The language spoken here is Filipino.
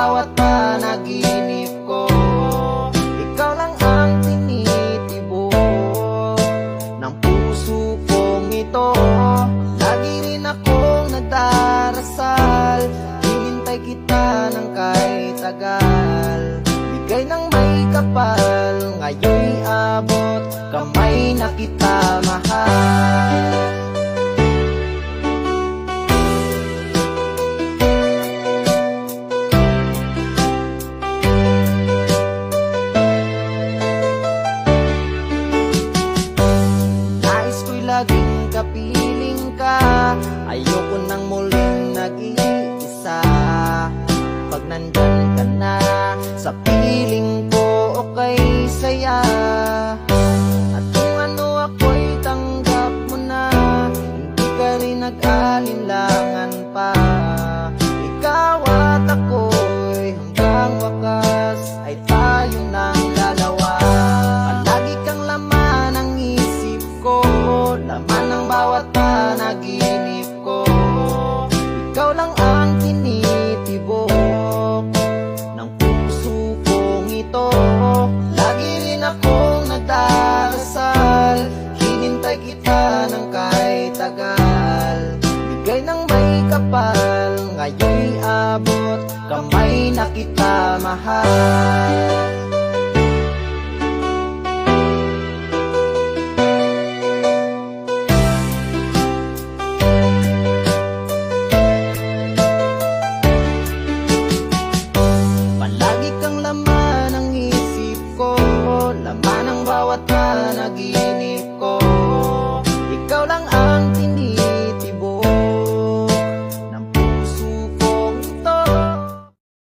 bawat panaginip ko. Ikaw lang ang tinitibok ng puso kong ito. Lagi rin akong nagdarasal, hinintay kita ng kahit tagal. Bigay ng may kapal, ngayon'y abot kamay na kita mahal. Nais ko'y laging kapiling ka, ayoko nang muling nag-iisa. Pag nandyan ka na sa piling ko, okay saya. At kung ano ako'y tanggap mo na, hindi ka rin nag-alinlangan pa. Ikaw at ako'y hanggang wakas ay tayong nang dalawa. Palagi kang laman ng isip ko, laman ng bawat panaginip ko. Ikaw lang ang tinitibok ng puso kong ito. Lagi rin akong nagdarasal, hinintay kita ng kahit tagal. Bigay ng may kapal, ngayon'y abot kamay na kita mahal.